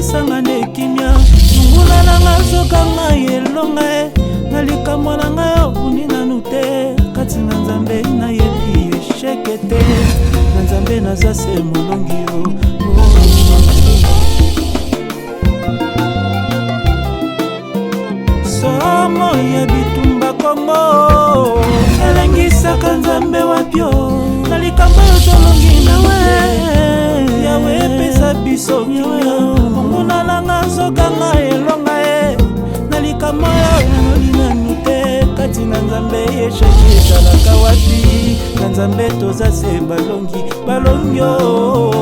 pesanga ne kimia ngula langa zokanga yelonga na likambo na nga unina nute kati na nzambe na yebi eshekete na nzambe naza se molongi yo somo ya bitumba Kongo elengisaka nzambe wapyo na likambo tolongi nawe yawe pesa biso kimia nguna langa zokanga elonga na likambo ya nute kati na nzambe esheki ezalaka wapi na nzambe toza se balongi yo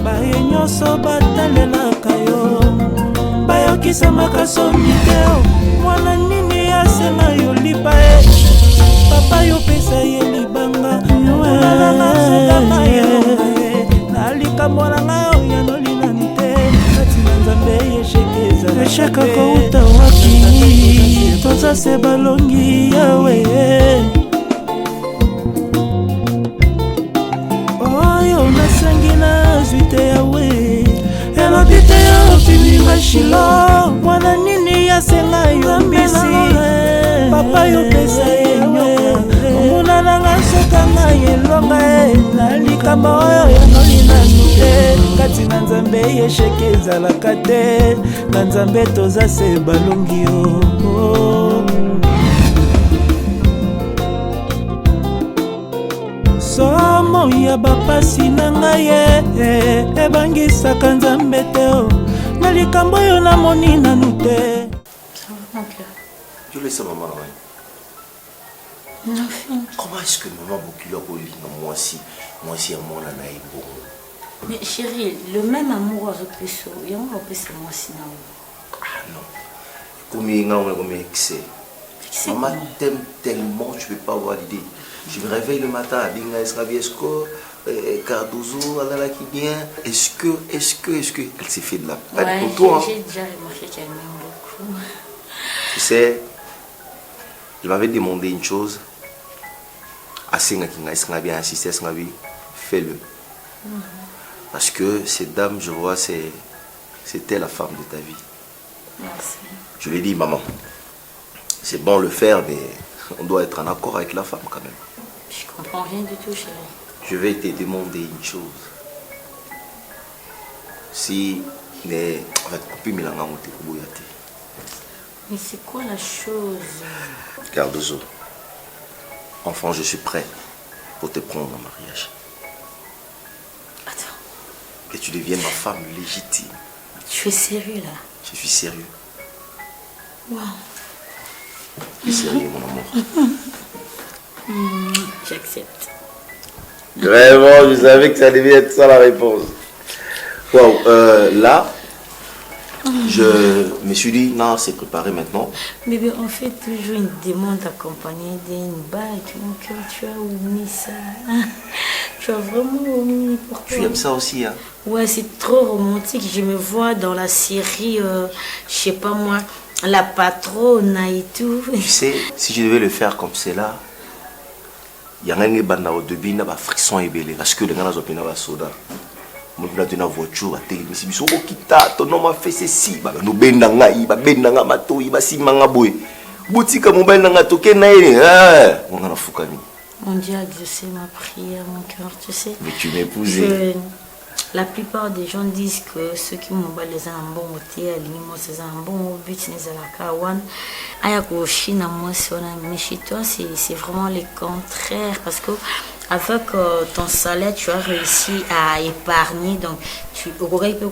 baye nyonso batalelaka yo bayokisamaka somi te mwana nini asenga yo lipa papa yo pesa ye libanga nalanga na likambo na nga ya nolinani te kati na nzambe yeshekeza esheka kouta wapi toza se balongi yawe oyo nasengi nazwi te yawe elobi te yo bimima shilo mwana nini yasenga yo mbisi papa yo pesa ye nyoka omuna nanga sokanga yelonga na likambo oyo yanolinanu te kati na nzambe yesheke ezalaka te na nzambe toza se balongi yo somo ya bapasi na ngai ebangisaka nzambe te na likambo oyo namoni nanu te. Je laisse maman là. Comment est-ce que maman Bokilo a poli moi aussi à mon anaï bon. Mais chérie, le même amour avec le so, il y a un peu c'est moi si non. Ah non. Comme excès. Maman t'aime tellement, tu peux pas avoir l'idée. Je me réveille le matin à Binga Esrabiesco, Cardozo, Alala qui vient. Est-ce que elle s'est fait de la peine pour toi? J'ai déjà remarqué qu'elle m'aime beaucoup. Tu sais, je m'avais demandé une chose. Assez bien insister, fais-le. Parce que cette dame, je vois, c'était la femme de ta vie. Merci. Je lui ai dit, maman, c'est bon le faire, mais on doit être en accord avec la femme quand même. Je comprends rien du tout, chérie. Je vais te demander une chose. Si mais on va te couper Milanga ou te Bouyate. Mais c'est quoi la chose? Cardozo, enfant, je suis prêt pour te prendre en mariage. Attends. Que tu deviennes ma femme légitime. Tu es sérieux là? Je suis sérieux. Waouh. Je suis sérieux, mon amour. J'accepte. Vraiment, je savais que ça devait être ça la réponse. Wow, là, je me suis dit, non, c'est préparé maintenant. Bébé, on fait toujours une demande accompagnée d'une bague. Mon cœur, tu as omis ça. Tu as vraiment omis. Pourquoi? Tu aimes ça aussi, hein? Ouais, c'est trop romantique. Je me vois dans la série, je sais pas moi, La Patronne et tout. Tu sais, si je devais le faire comme c'est là, il y a un banda au début, il y a un frisson ébélé. Parce que les gens ont un soda. Je suis une voiture, je suis en train ton nom a fait ceci. Je suis en train boutique mon Dieu a exaucé ma prière, mon cœur, tu sais. Mais tu m'épousais. La plupart des gens disent que ceux qui m'ont les un bon hôtel, c'est un bon but, mais chez toi, c'est vraiment le contraire. Parce que avec ton salaire, tu as réussi à épargner. Donc, tu aurais pu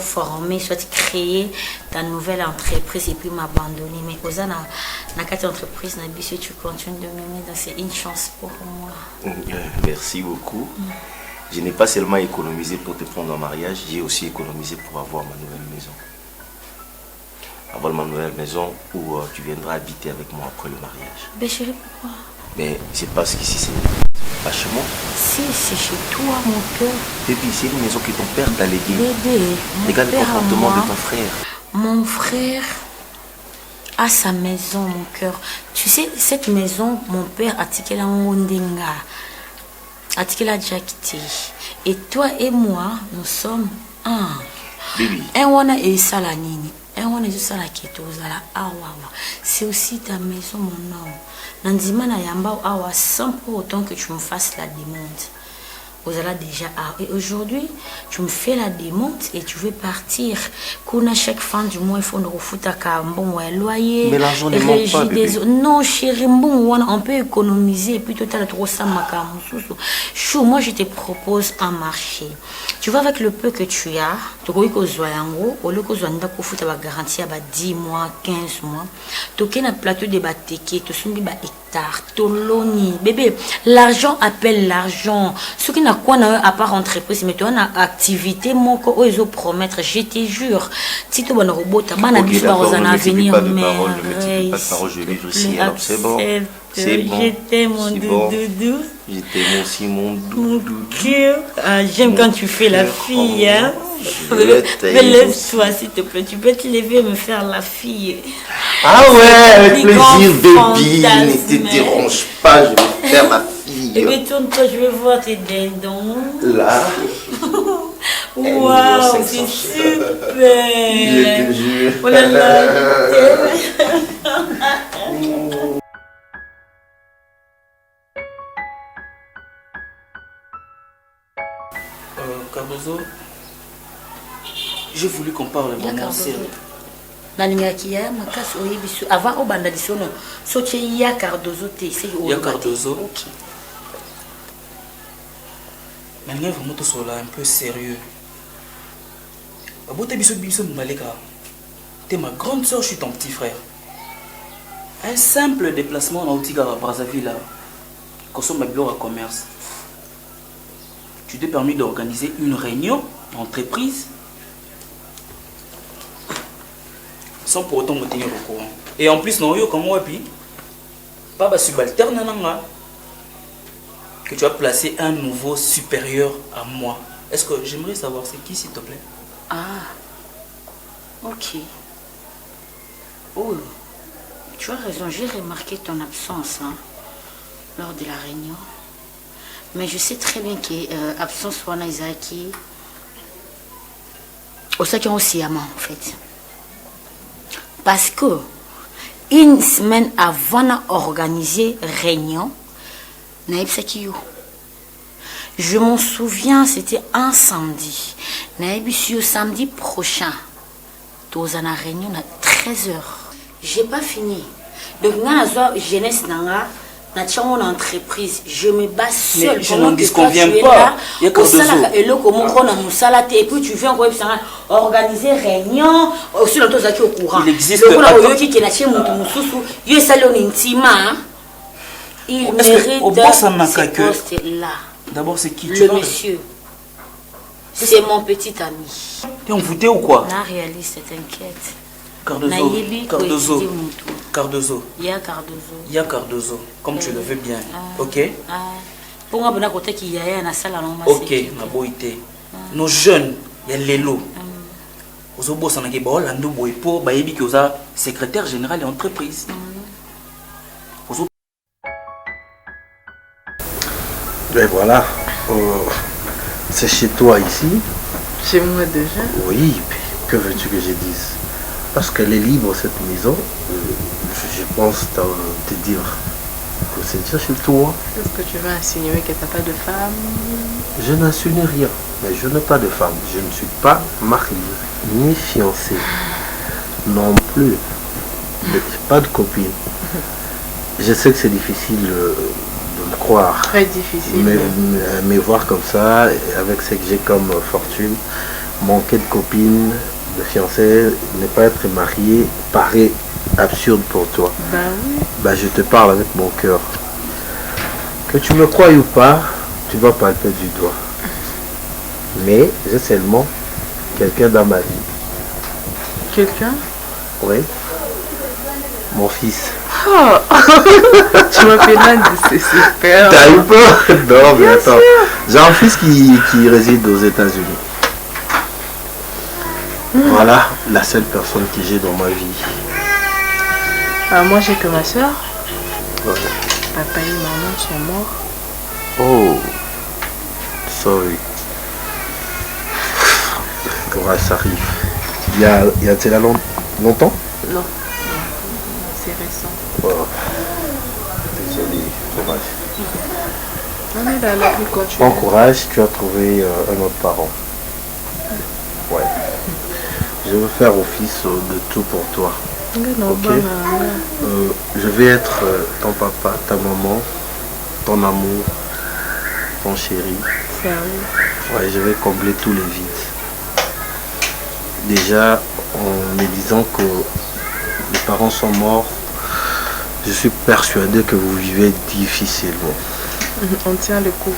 former, soit créer ta nouvelle entreprise et puis m'abandonner. Mais aux cette entreprise, tu continues de m'aimer. C'est une chance pour moi. Merci beaucoup. Je n'ai pas seulement économisé pour te prendre en mariage, j'ai aussi économisé pour avoir ma nouvelle maison. Avoir ma nouvelle maison où tu viendras habiter avec moi après le mariage. Mais chérie, pourquoi? Mais c'est parce qu'ici c'est pas chez moi. Si, c'est chez toi, mon cœur. Bébé, c'est une maison que ton père t'a léguée. Bébé, regarde le comportement de ton frère. Mon frère a sa maison, mon cœur. Tu Tu sais, cette maison, mon père a tiqué la Mondenga. A tiqué la Jakiti. Et toi et moi, nous sommes un. Bibi. Et on a et ça la nini. Et on a juste ça la keto zala awa. C'est aussi ta maison, mon homme. Nandima na yamba awa sans pour autant que tu me fasses la démonte. Ozala déjà et aujourd'hui tu me fais la démonte et tu veux partir. Qu'on a chaque fin du mois il faut nous refoutre à bon loyer. Mais l'argent ne manque pas, bébé. Non chérie, bon on peut économiser et puis tout à l'heure trop ça chou, moi je te propose un marché. Tu vas avec le peu que tu as, tu vois que zoyango, au lieu que zoyanda ko futa ba garantie à 10 mois, 15 mois. Tu as un plateau de bateke, tu sumbi ba hectare, toloni. Bébé, l'argent appelle l'argent. Ce qui n'a quoi à part entreprise, mais tu as une activité, mon co, ils promettre, je te jure. Si tu as un robot, tu as un avenir. Pas de parole, ne pas de parole, je vais vivre ici, alors c'est bon. C'est bon. J'étais mon doudou. J'étais aussi mon doudou. J'aime quand tu fais la fille. Hein? Mais lève-toi s'il te plaît. Tu peux te lever et me faire la fille. Ah ouais, avec plaisir, baby. Ne te dérange pas, je vais faire ma fille. Et bien tourne-toi, je vais voir tes dindons. Là. Waouh, c'est super. Je te jure. Oh là là. Cardozo, j'ai voulu qu'on parle vraiment sérieux. Avant au banda di sono, so che ya Cardozo te, c'est Il y a Cardozo. Ok. Mais il y a vraiment tout cela un peu sérieux. T'es ma grande soeur, je suis ton petit frère. Un simple déplacement en Outika à Brazzaville, consomme ma bureau à commerce. Tu t'es permis d'organiser une réunion d'entreprise sans pour autant me tenir au courant. Et en plus, non, comme moi, pas subalterne, que tu as placé un nouveau supérieur à moi. Est-ce que j'aimerais savoir c'est qui, s'il te plaît? Ah, ok. Oh, tu as raison, j'ai remarqué ton absence lors de la réunion. Mais je sais très bien que l'absence de Isaki, au aussi en fait. Parce que une semaine avant d'organiser réunion, je m'en souviens, c'était un samedi. Samedi prochain, tu as une réunion à 13h. J'ai pas fini. Donc, jeunesse mon entreprise, je me bats seule. Je n'en disconviens pas. Il y a et puis tu viens organiser réunion aussi au courant. Il existe il mérite ce poste-là. D'abord, c'est qui? Le monsieur. C'est mon petit ami. T'es envoûté ou quoi? Non, réaliste, t'inquiète. Cardozo. Cardozo. Il y a Cardozo. Il y a Cardozo, comme tu le veux bien. Ok? Pour moi, il y a un salle à l'homme. Ok, ma boïté. Nos jeunes, il y a Lélo. Ozobo Sanakebo, Lando Boipo, Bayebi Kyoza, secrétaire général et entreprise. Ben voilà, c'est chez toi ici. Chez moi déjà? Oui, que veux-tu que je dise? Parce qu'elle est libre cette maison, je pense te dire que c'est déjà chez toi. Est-ce que tu vas insinuer que tu n'as pas de femme? Je n'insinue rien, mais je n'ai pas de femme. Je ne suis pas marié, ni fiancé, non plus. Je n'ai pas de copine. Je sais que c'est difficile de me croire. Très difficile. Mais voir comme ça, avec ce que j'ai comme fortune, manquer de copine, de fiancé, ne pas être marié, paraît absurde pour toi. Bah oui. Bah je te parle avec mon cœur. Que tu me crois ou pas, tu vas palper du doigt. Mais j'ai seulement quelqu'un dans ma vie. Quelqu'un? Oui. Mon fils. Oh. Tu m'appelles Nand, c'est super. T'as eu peur? Non, mais attends. J'ai un fils qui réside aux États-Unis. Voilà la seule personne que j'ai dans ma vie. Ah, moi j'ai que ma soeur. Papa et maman sont morts. Oh, sorry. Courage, ça arrive. Il y a-t-il là longtemps? Non, c'est récent. Oh. Désolé, dommage. On est dans la vie quand tu Bon courage, tu as trouvé un autre parent. Ouais. Je veux faire office de tout pour toi. Ok. Je vais être ton papa, ta maman, ton amour, ton chéri. Sérieux? Ouais, je vais combler tous les vides. Déjà, en me disant que les parents sont morts, je suis persuadé que vous vivez difficilement. On tient le coup.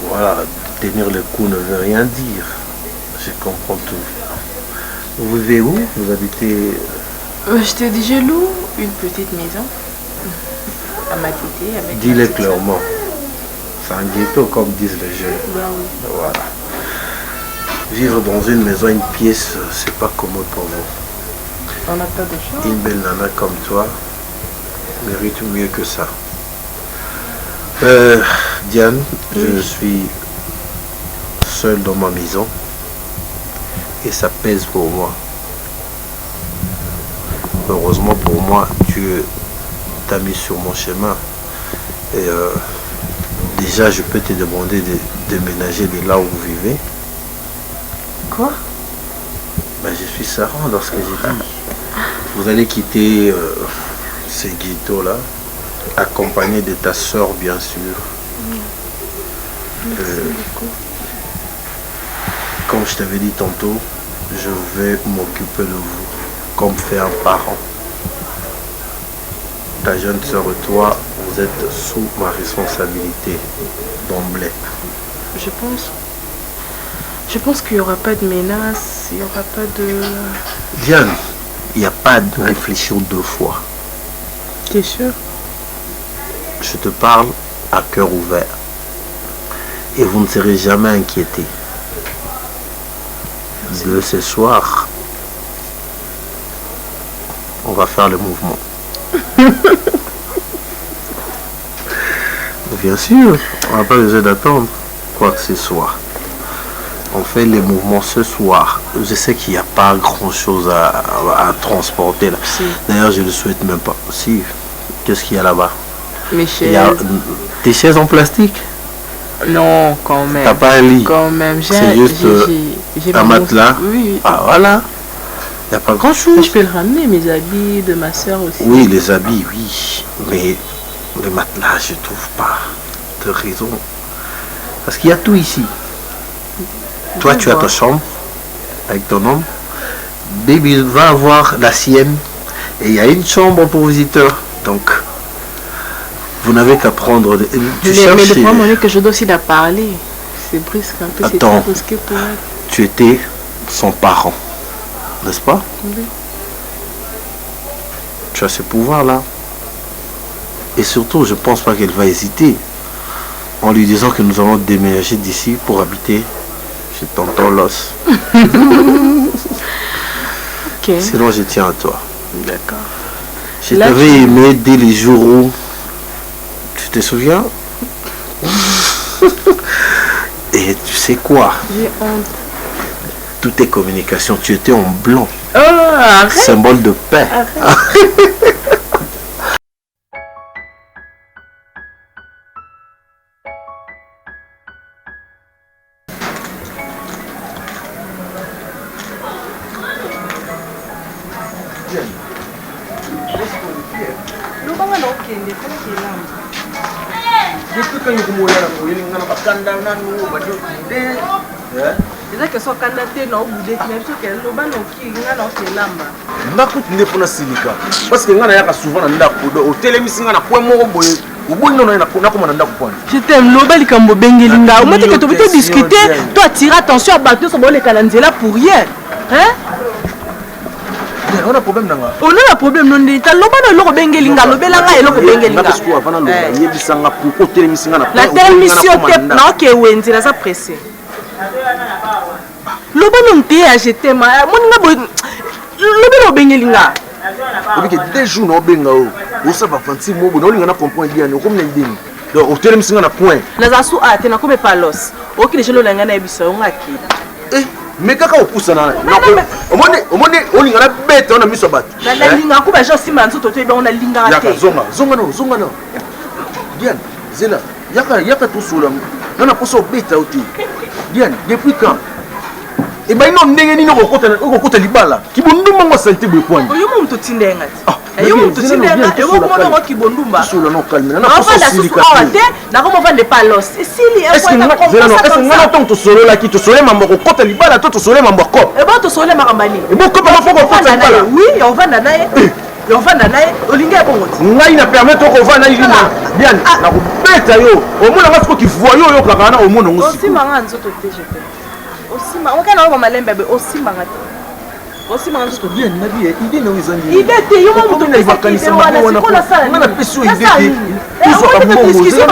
Voilà, tenir le coup ne veut rien dire. Je comprends tout. Vous vivez où? Vous habitez... Je te dis, je loue une petite maison à Matité avec... Dis-le clairement. C'est un ghetto comme disent les jeunes. Bah oui. Voilà. Vivre dans une maison, une pièce, c'est pas commode pour vous. On n'a pas de chance. Une belle nana comme toi mérite mieux que ça. Diane, je suis seul dans ma maison et ça pèse pour moi. Heureusement pour moi, Dieu t'a mis sur mon chemin. Et déjà, je peux te demander de déménager de là où vous vivez. Quoi? Ben, je suis Sarah dans ce que j'ai dit. Vous allez quitter ces ghettos-là, accompagné de ta soeur, bien sûr. Comme je t'avais dit tantôt, je vais m'occuper de vous, comme fait un parent. Ta jeune soeur et toi, vous êtes sous ma responsabilité d'emblée. Je pense qu'il n'y aura pas de menaces, il n'y aura pas de... Diane, il n'y a pas de réfléchir deux fois. T'es sûr? Je te parle à cœur ouvert. Et vous ne serez jamais inquiétés. De ce soir, on va faire le mouvement. Bien sûr, on n'a pas besoin d'attendre quoi que ce soit. On fait les mouvements ce soir. Je sais qu'il n'y a pas grand chose à transporter là. Si. D'ailleurs, je ne le souhaite même pas. Si, qu'est-ce qu'il y a là-bas? Mes Il y a chaises. des chaises en plastique? Non, quand même. T'as pas un lit? Quand même. C'est juste j'ai un mon- matelas? Oui. Ah voilà. Il n'y a pas grand chose. Je peux le ramener, mes habits de ma soeur aussi. Oui, les habits, oui. Mais les matelas, je trouve pas de raison. Parce qu'il y a tout ici. Toi, tu as ta chambre avec ton homme. Baby va avoir la sienne. Et il y a une chambre pour visiteurs. Donc, vous n'avez qu'à prendre... Tu Mais cherches... le problème est que je dois aussi la parler. C'est brusque un peu. Attends. C'est brusque pour elle. Tu étais son parent. N'est-ce pas? Oui. Tu as ce pouvoir-là. Et surtout, je ne pense pas qu'elle va hésiter en lui disant que nous allons déménager d'ici pour habiter chez tonton Los. Ok. Sinon, je tiens à toi. D'accord. Je Là, t'avais aimé dès les jours où... Tu te souviens? Et tu sais quoi? J'ai honte. Toutes tes communications, tu étais en blanc. Oh, arrête. Symbole de paix. ezake so kanda te na obudeki na biso ke loba noki nga na okelamba ndako nde mpona silika parce que nga nayaka souvent na ndako otelemisi nga na kwe moko boye oboyi nono nakoma na ndako pwana je t'aime loba likambo obengeli nga omati ke tobi todiscute to atire attention ya bato nyonso boleka na nzela pour rien ona problème nanga ona problème no ndeta loba na eloko obengeli nga lobela nga eloko obengeli nga ngapesko avana loba yebisanga pourquoi otelemisi nga na la telemisi yo te na okewe nzela aza pressé loba no nte ya je t'aime moninga boye lobela obengeli nga obike 2 jours na obenga o osaba fanti mobo na olinga na comprendre bien okomna idée donc otelemi singa na point naza su ate nakome palos okili jelo langa na biso ngaki mais kaka opusa na omone olinga na bête on a mis so bato na linga ko ba jo simba nzoto to ebe on a linga yaka zonga no Diane zela yaka to sola na poso bête oti Diane depuis quand et ben non ndenge nini okokota libala kibondumba ngo santé boy point oyo mo mto tindenga ayo mo mto tindenga e wo mo ngo kibondumba solo no calme na poso silika na ko mo vendre palos esili e ko na ko ngana tonto solo la ki to solo mambo kokota libala to solo mambo ko e ba to solo makambani e bo ko pa foko kokota libala oui on vanda naye yo vanda naye olinga bongo ngai na permettre ko vanda ili na bien na ko beta yo omona ngasko ki voyo yo kaka na omona ngo osima nga nzoto te je te osima okana ko malembe be osima nga te osima nga nzoto bien na bien idée na wizangi idée te yo mo to vakanisa wana ko na sala na peso idée te Tout ça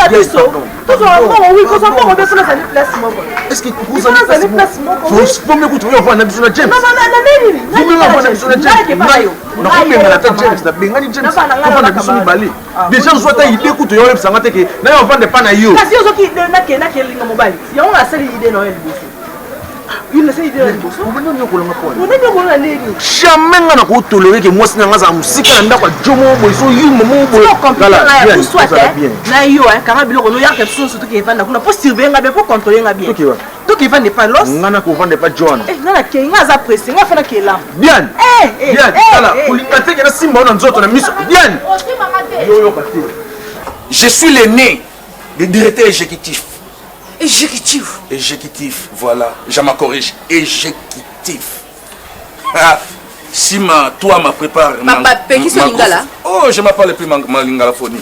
la biso. Tout ça oui, ko ça mo be funa sa place mo. Est-ce que vous avez place mo? Faut me kutu yo vana biso na James. Non, nini? Vous me vana biso na James. Na ko benga na ta James na benga ni James. Ko vana biso ni bali. Déjà zo ta idée kutu yo sanga te ke na yo vanda pa na yo. Kasi yo zo ki na ke linga mobali. Yo nga sali idée no elbo. Il essaie de bosso. Jamais nga na ko tolérer que moi sina nga za musika na ndako jomo boy so yu momo boy. Kala bien. Na yo kanga biloko no ya ke so surtout que vanda kuna pour surveiller nga bien pour contrôler nga bien. To ki vende pas los. Nga na ko vende pas John. Nga na ke nga za pressé nga fana ke lam. Bien. Bien. Kala kulinga te na simba na nzoto na miso. Bien. Yo kati. Je suis l'aîné, le directeur exécutif. Exécutif. Voilà, je me corrige. Exécutif. Ah, Sima, toi, ma prépare. Oh, je m'appelle plus ma lingalaphonie.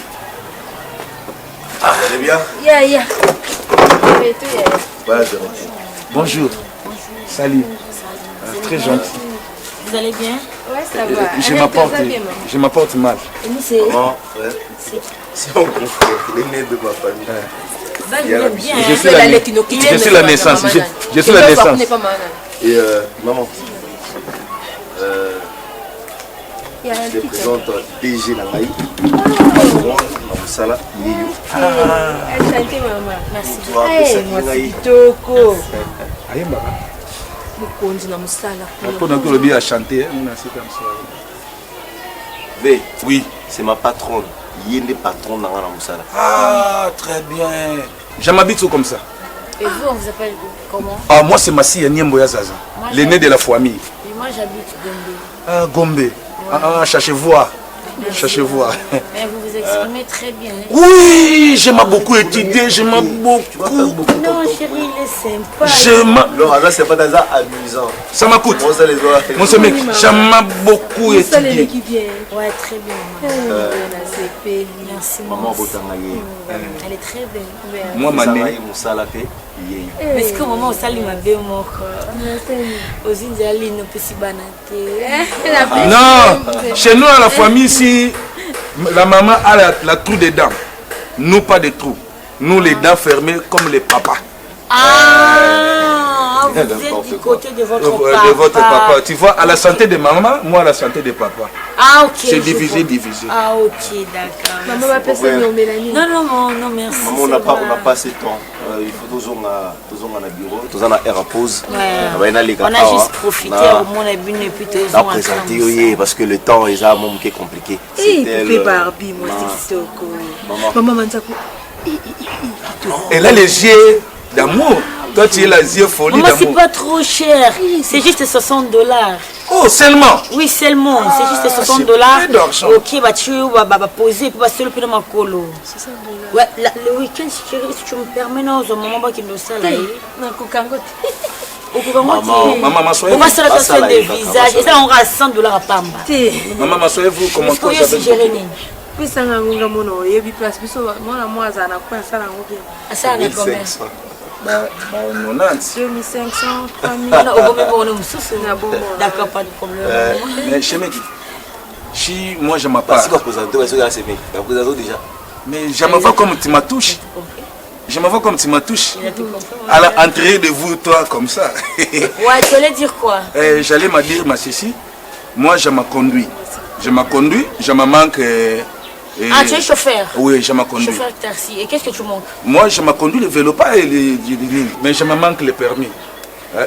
Ah, vous allez bien? Yeah. Voilà, Bonjour. Salut. Très gentil. Vous allez bien? Ouais, ça va. Je m'apporte mal. Et nous, c'est... C'est mon confrère, l'aîné de ma famille. Je suis la naissance. Je suis la naissance. Et maman, je te présente DG Nangaï. Sala, Liyo. Enchanté maman. Merci. Moi c'est Kitoko. Mukonzi na musala. Pour nous le bien à chanter, Oui, c'est ma patronne. Yende patron dans la Moussala. Ah, très bien. Je m'habite comme ça. Et vous, on vous appelle comment? Ah, moi c'est Massi Niembo Yazaza, l'aîné de la famille. Et moi j'habite Gombe. Ah, Gombe. Ouais. Ah, cherchez voir. Cherchez voir. Mais vous vous exprimez très bien. Oui, je m'ai beaucoup étudié, je m'ai beaucoup. Non, chérie, il est sympa. Non, là c'est pas des amusant. Ça m'a coûté. Mon mec, je m'ai beaucoup étudié. Ouais, très bien. Merci, maman. Elle est très belle. Moi, ma mère. Mais est-ce que maman, ça lui m'a bien mon corps? Aux Indiens, nous peut s'y banater. Non, chez nous, à la famille, ici, la maman a la trou des dents. Nous, pas de trou. Nous, les dents fermées comme les papas. Ah, vous êtes du côté de votre papa. De votre papa. Tu vois, à la santé de maman, moi à la santé de papa. Ah, ok. C'est divisé. Ah, ok, d'accord. Maman va passer au Mélanie. Non, merci. Maman, on n'a pas assez de temps. Il faut toujours un bureau, toujours un air à pause. On a juste profité au moins et puis toujours présenter parce que le temps est compliqué. C'était Barbie, moi c'est Kitoko. Maman Manzako. Elle a les yeux d'amour. Toi, tu es la yeux folie d'amour. C'est pas trop cher. C'est juste $60. Oh, seulement? Oui, seulement. C'est juste $60. Ok, bah tu vas poser pour passer le prix de ma colo. Ouais, le week-end, si tu me permets, non, au moment qui nous sale. Maman, soyez-vous? On va se la des visages. Et ça, on aura $100 à Pamba. Maman, soyez-vous comment vous avez puis ça n'a pas mon oeil, place, puis moi, ça n'a pas ça, ça n'a pas 2500, 3000. D'accord, pas de problème. Mais chez moi, si moi je m'appelle. Mais je me vois comme tu m'as touché. Je me vois comme tu m'as touché. À l'entrée de vous, toi, comme ça. Ouais, tu allais dire quoi? J'allais me dire, ma chérie, moi je me conduis. Je m'en conduis, je me manque. Ah, tu es chauffeur? Oui, je m'en conduis. Chauffeur taxi. Et qu'est-ce que tu manques? Moi, je m'en conduis le vélo, pas les lignes, mais je me manque le permis.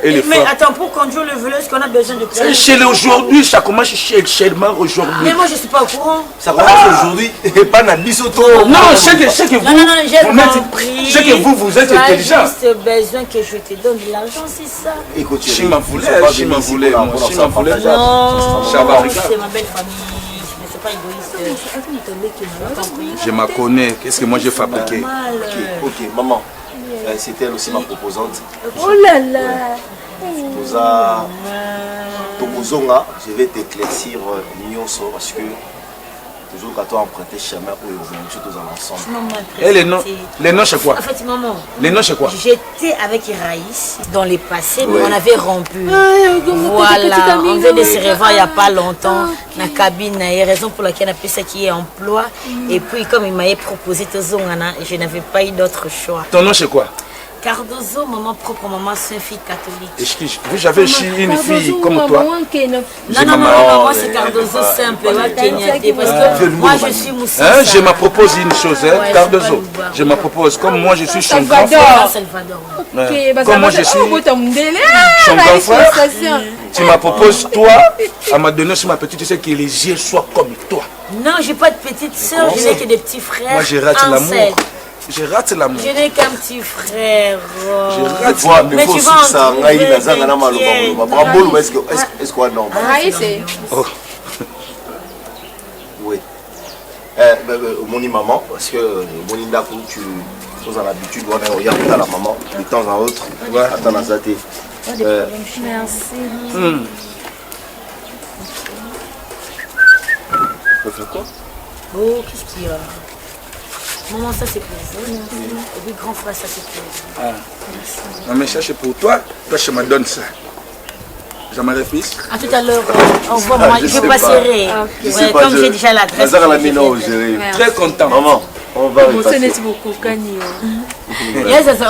Mais attends, pour conduire le vélo, est-ce qu'on a besoin de permis? Chez aujourd'hui, ça commence chez moi aujourd'hui. Mais moi, je ne suis pas au courant. Ça commence aujourd'hui et pas dans Bisoto. Non, c'est que vous. Non, j'ai compris. C'est que vous êtes intelligent. Tu as juste besoin que je te donne de l'argent, c'est ça? Écoute, si m'en voulais. Non, c'est ma belle famille. Mais c'est pas égoïste. Je me connais. Qu'est-ce que moi j'ai fabriqué? Ok, maman. C'était elle aussi ma proposante. Oh là là. Je vais t'éclaircir Nyonso parce que toujours quand tu as emprunté chemin pour nous ensemble. Et les noms c'est quoi? En fait, maman. Les noms c'est quoi? J'étais avec Iraïs dans les passés, mais on avait rompu. Voilà, on venait de se revoir il n'y a pas longtemps dans la cabine. Il y a raison pour laquelle on a appelé ça qui est emploi. Et puis, comme il m'avait proposé Tozongana, je n'avais pas eu d'autre choix. Ton nom c'est quoi? Cardozo, maman propre, maman, c'est une fille catholique. Excuse, j'avais une fille comme toi. Non, moi c'est Cardozo simple, parce que moi je suis Moussa. Je me propose une chose, Cardozo. Je me propose, comme moi je suis son grand frère. Comme moi je suis son grand frère, tu me proposes toi, à ma donner sur ma petite soeur que les yeux soient comme toi. Non, j'ai pas de petite soeur, je n'ai que des petits frères. Moi je rate l'amour. Je rate l'amour. Je n'ai qu'un petit frère. Je rate l'amour. Mais tu vas en trouver. Est-ce qu'on a normal? Oui. Mon maman, parce que mon indaku, tu as l'habitude, on regarde la maman de temps en autre. Attends, Nazaté. Merci. Tu fais quoi? Oh, qu'est-ce qu'il y a? Maman, ça c'est pour vous. Et puis grand frère, ça c'est pour vous. Non mais ça c'est pour toi. Toi je me donne ça. J'aimerais fils. À tout à l'heure. Au revoir, maman. Je passerai. Comme j'ai déjà l'adresse. Très content. Maman, on va repasser. Beaucoup, Kani. Au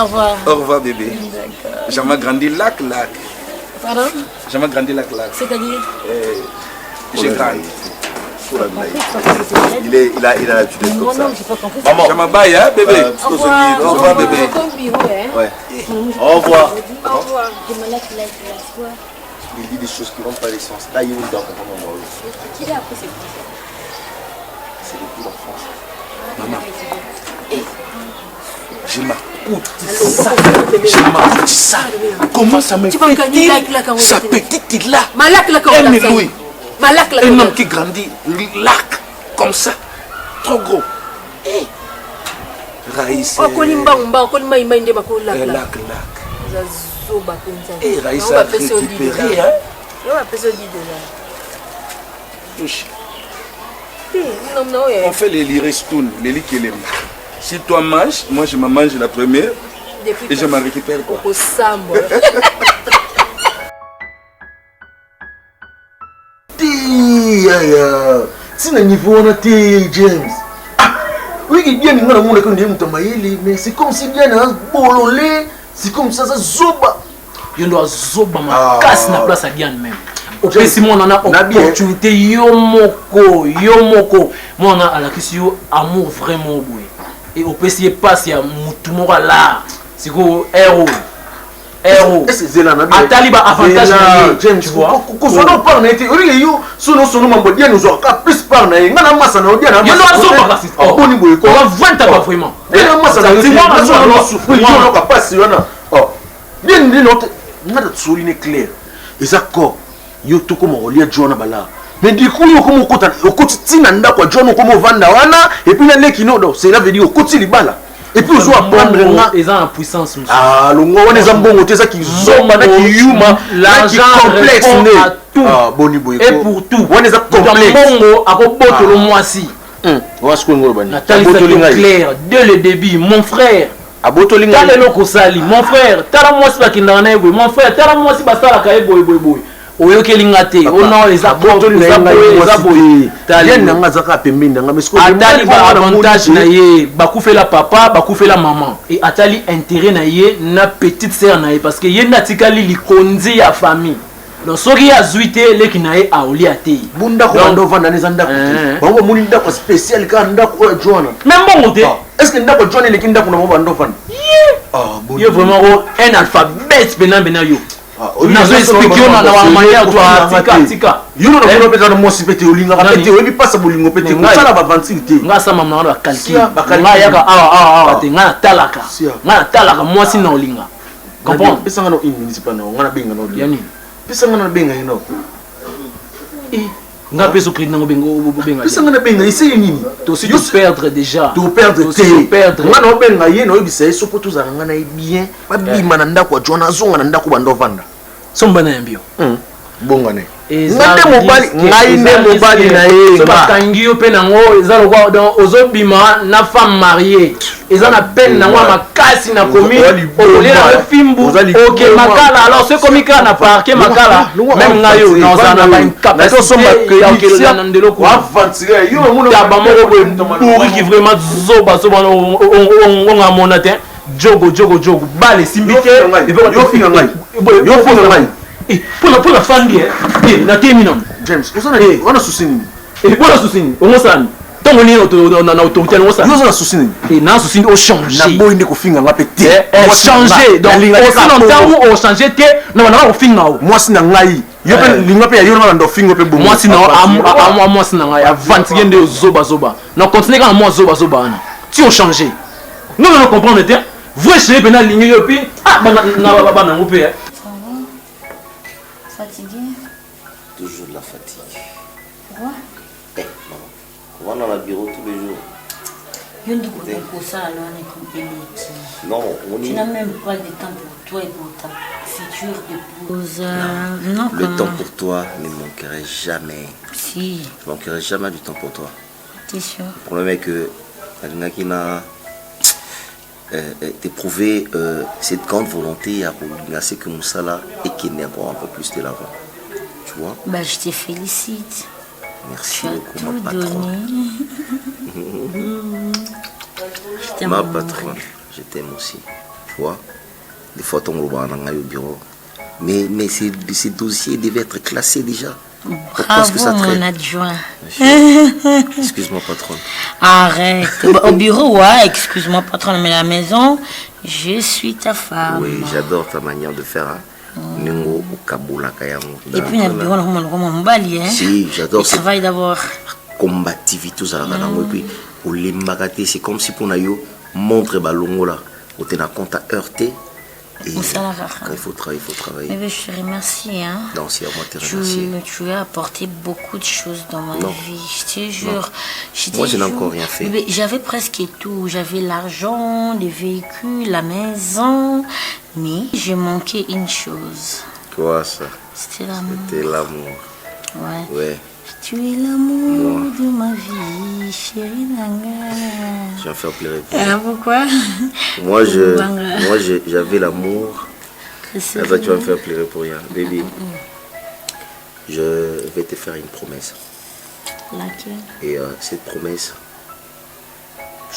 revoir. Au revoir bébé. J'aimerais grandir lac. Pardon? J'aimerais grandir lac. C'est-à-dire? J'ai grandi. Il a l'habitude d'être comme ça. Maman, je m'abaille, hein, bébé. Au revoir, bébé. Ouais. Au revoir. Au revoir. Il dit des choses qui n'ont pas d'essence. Là, il est dedans. C'est le coup d'enfance. Maman. Je m'appelle ça. Comment ça me fait sa petite là? Un homme qui grandit, lac, comme ça, trop gros. Raïs. Lac. Et Raïs a récupéré, hein? Touche. On fait les liristoun, les likelem. Si toi manges, moi je me mange la première et je me récupère quoi. C'est le niveau on a James. Oui, il vient de nous mais c'est comme si bien un bololé, c'est comme ça zoba. Il doit zoba ma casse na place à Diane même. Au PC moi on a opportunité yomoko. Moi on a à la question amour vraiment boy. Et au PC passe il y a mutumora là. C'est go héros. Atali ba avantage James, tu vois. Qu'on parle n'était yo sono mambo dia nous aura plus parle na ngana masa na dia na masa. Yo zo ba kasi. Oh ni boy ko va 20 pas vraiment. Dia masa na moi na souffrir yo ka passe yona. Oh. Bien ni note ngata souligner clair. Ezako yo to comme olia John bala. Mais du coup yo comme okota tina ndako John comme vanda wana et puis na leki nodo, cela veut dire okoti libala. Et puis on apprendre ils ont en puissance. Ah, le on les ambongo tesa qui zoma na ki yuma, l'argent complexe à tout. Ah, boni boy. Et pour tout. On les a complexe. Bongo a boto le moisi. On se connaît bani. Nathalie c'est clair dès le début mon frère. A boto linga. Tala loko sali mon frère, tala moisi ba kindana boy. Mon frère, tala moisi ba sala ka boy. Oyoke lingate ono les apports les aboy talien nanga zaka pembeni nanga mais atali ba avantage na ye bakufela papa bakufela maman et atali intérêt na ye na petite sœur na ye parce que ye natikali likonzi ya famille donc soki azwi te leki na ye aolia te bundako bandovanda neza ndako te bango moni ndako spécial ka ndako ya Joana même bongo te est-ce que ndako Joana leki ndako na mo bandovanda yo vraiment un alphabet bena yo nazo expliquer on a manière toi tika yo na ko pesa na mosi pete olinga pete obi pasa bolingo pete ko sala ba vantir te nga sa mama na calcul nga yaka awa te nga talaka mosi na olinga comprendre pesa nga no municipal na nga na benga no yani pesa nga na benga ino nga peso crédit nango benga pesa nga na benga essaye nini to si tu perdre déjà to perdre nga no benga ye no ebisa yeso po to zanga na bien ba bima na ndako Joana azonga na ndako bandovanda somba na mbio bongane ngande mobali ngai nde mobali na ye so bakangi yo pe nango eza lokwa donc ozobima na femme mariée eza na peine nango makasi na komi okolela yo fimbu oke makala alors c'est comme ka na parquet makala même ngayo naza na incapacité ya okelela na ndelo ko avantirer yo mona ya ba moko bouri qui vraiment zoba on a mon atteint jogo bale simbite yo finga ngai pour la famille na terminant James on a souci nini bona souci nini on sani tongo ni na autorité on sani yo na souci nini na souci au changer na boy ndeko finga nga pete changer donc aussi longtemps on changer te na bana ko finga o moi sina ngai yo pe linga pe yo na ndo finga pe bon moi sina moi sina ngai avant ngende zoba na continuer quand moi zoba na si on changer nous on comprendre te vous essayer bena ligne yo puis na ngopé Fatigué? Toujours de la fatigue. Pourquoi? On va dans le bureau tous les jours. Non, tu n'as même pas de temps pour toi et pour ta future épouse. Non, le temps pour toi ne manquerait jamais. Si. Je ne manquerai jamais du temps pour toi. T'es sûr? Le problème est que Alina d'éprouver cette grande volonté à c'est que Moussala et qui n'est encore un peu plus de l'avant. Tu vois? Bah, je te félicite. Merci beaucoup, ma patronne. Ma patronne, je t'aime aussi. Tu vois? Des fois, on va au bureau. Mais ces dossiers devaient être classés déjà. Bravo, mon adjoint. Excuse-moi, patronne. Arrête. Au bureau, ouais, excuse-moi, patronne, mais à la maison, je suis ta femme. Oui, j'adore ta manière de faire. Ningo au Kaboula Kayamo. Et puis, on va lier. Si, j'adore. Le travail d'abord. Combativité, et puis, au Limbagate, c'est comme si pour nous montre balongo là. Au tena compte à heurter. Et quand il faut travailler. Mais je te remercie. Hein. Non, c'est à moi de te remercier. Tu as apporté beaucoup de choses dans ma vie. Je te jure. Moi, je n'ai encore rien fait. J'avais presque tout. J'avais l'argent, les véhicules, la maison. Mais j'ai manqué une chose. Quoi ça? C'était l'amour. C'était l'amour. Ouais. Tu es l'amour de ma vie, chérie Nanga. Je vais faire pleurer. Pourquoi? Moi, j'avais l'amour. Tu vas me faire pleurer pour rien. Baby, je vais te faire une promesse. Laquelle? Et cette promesse,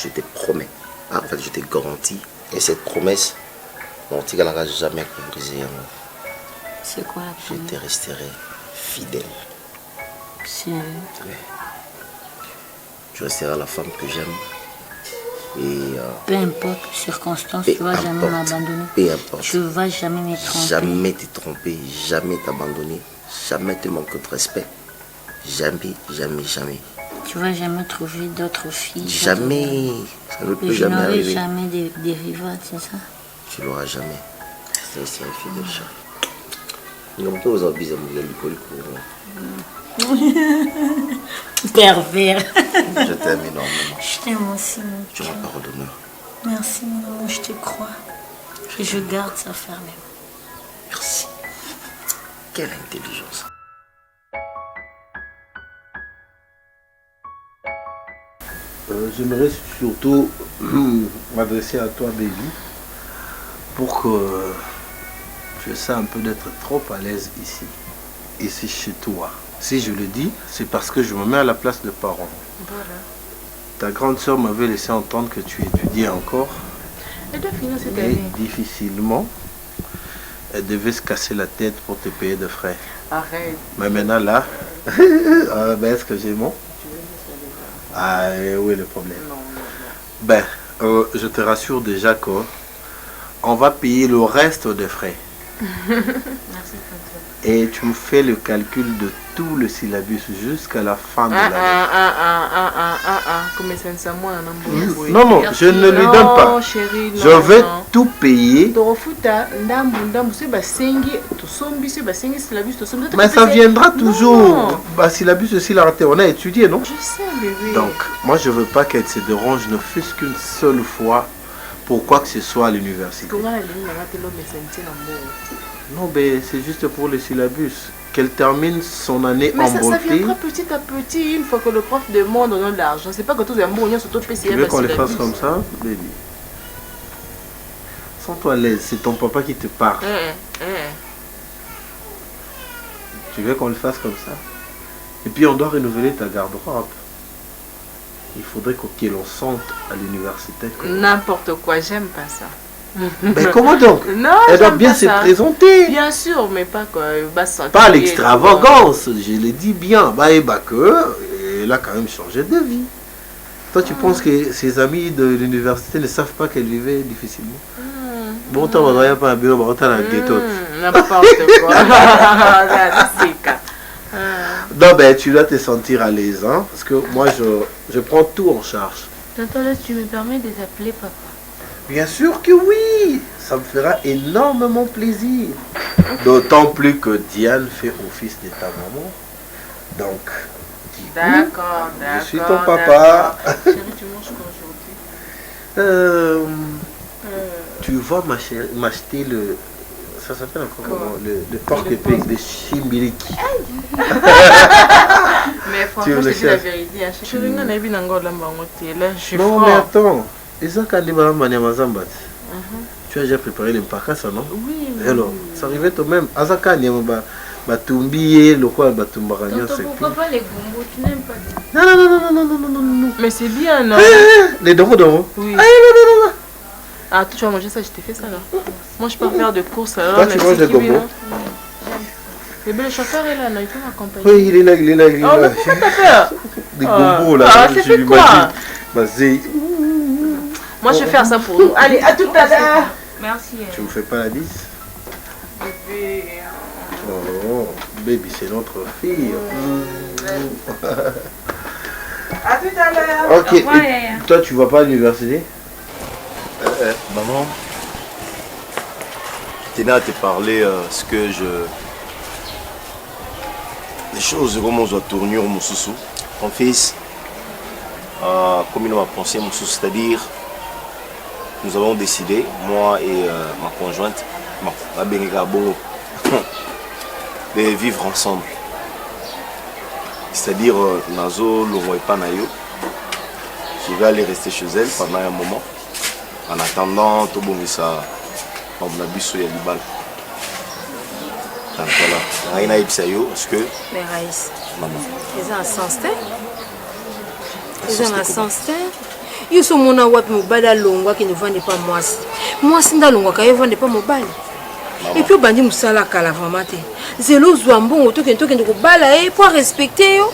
je te promets. En fait, je te garantis. Et cette promesse, tu ne l'auras jamais brisée. C'est quoi la promesse? Je te resterai fidèle. Sérieux? Ouais. Je resterai la femme que j'aime. Et peu importe les circonstances, tu ne vas jamais m'abandonner. Peu importe. Tu ne vas jamais me tromper. Jamais te tromper, jamais t'abandonner, jamais te manquer de respect. Jamais. Tu ne vas jamais trouver d'autres filles. Jamais. Ça ne peut jamais arriver. Je n'aurai jamais des rivales, c'est ça? Tu ne l'auras jamais. Je resterai fidèle, chat. Il n'y a pas besoin de bisous. Pervers. Je t'aime énormément. Je t'aime aussi, mon Tu as ma parole d'honneur. Merci, mon amour, je te crois. Et je garde ça fermé. Merci. Quelle intelligence. J'aimerais surtout m'adresser à toi, baby, pour que je sens un peu d'être trop à l'aise ici chez toi. Si je le dis, c'est parce que je me mets à la place de parents. Voilà. Ta grande soeur m'avait laissé entendre que tu étudiais encore. Elle doit finir cette et année. difficilement. elle devait se casser la tête pour te payer de frais. Arrête. Mais maintenant là, ben, est-ce que j'ai mon? Ah, où est le problème? Ben, je te rassure déjà qu'on va payer le reste des frais. Merci. Et tu me fais le calcul de tout le syllabus jusqu'à la fin de l'année. Non, je ne lui donne pas. Chérie, je vais tout payer. Mais ça viendra toujours. Bah, syllabus aussi, on a étudié, non? Je sais, bébé. Donc, moi, je ne veux pas qu'elle se dérange, ne fût-ce qu'une seule fois, pour quoi que ce soit à l'université. Non, mais c'est juste pour le syllabus. Qu'elle termine son année en beauté. Mais ça viendra petit à petit, une fois que le prof demande, on a de l'argent. C'est pas que tout est bon, on a surtout payé. Tu veux qu'on les fasse comme ça, baby? Sens-toi à l'aise, c'est ton papa qui te parle. Tu veux qu'on le fasse comme ça? Et puis on doit renouveler ta garde-robe. Il faudrait que l'on sente à l'université. N'importe quoi, j'aime pas ça. Mais comment donc? Non, elle doit bien se présenter. Bien sûr, mais pas quoi. Pas l'extravagance, je le dis bien. Bah, elle a quand même changé de vie. Toi, tu penses que ses amis de l'université ne savent pas qu'elle vivait difficilement? Bon, tu vas pas un bureau, tu vas ghetto. N'importe quoi. Non, ben, tu dois te sentir à l'aise, hein, parce que moi, je prends tout en charge. Tonton, là, tu me permets de t'appeler papa? Bien sûr que oui, ça me fera énormément plaisir. D'autant plus que Diane fait office de ta maman. Donc, d'accord, je suis ton papa. Chérie, tu manges quoi aujourd'hui? Tu vas m'acheter le... Ça s'appelle encore comment? Le porc-épic de Chimbiliki. Mais franchement, je te dis la vérité. Non, mais attends. Tu as déjà préparé l'empaka, ça, non? Oui. Alors, ça arrivait tout de même. Azaka, Batumbi, le quoi, Batumbaragnon, c'est pourquoi pas les gombos? Tu n'aimes pas? Non. Mais c'est bien, non? Les domo. Oui. Ah, tu vas manger ça, je t'ai fait ça là. Moi, je peux faire de courses alors. Toi, tu manges des gombo? Le chauffeur est là, il peut m'accompagner. Oui, il est là. Oh, mais pourquoi t'as peur? Des gombos là. Ah, c'est fait quoi? Vas-y. Moi, je vais faire ça pour nous. Allez, à tout à l'heure. Merci. Tu me fais pas la bise? Bébé. Oh, baby, c'est notre fille. À tout à l'heure. Ok, et toi, tu vas pas à l'université? Maman, je tenais à te parler ce que les choses comment on doit tourner mon sous. Mon fils, comme il m'a pensé mon sous, c'est-à-dire nous avons décidé, moi et ma conjointe, de vivre ensemble. C'est-à-dire Nazo, Lomo et Panayo. Je vais aller rester chez elle pendant un moment. En attendant, tout le monde ça, on a bu sur Yalibal. Donc voilà, Raina Ipsayo, parce que. Mais Raïs, maman. ils ont un sens terre. Ils ont un sens terre. Ils sont mon awap mobile longa qui ne vendent pas moi. Moi, c'est dans longa qui ne vendent pas mobile. Et puis, bandi musala kala vraiment te. Zelo zwambon auto kento kento bala pour respecter yo.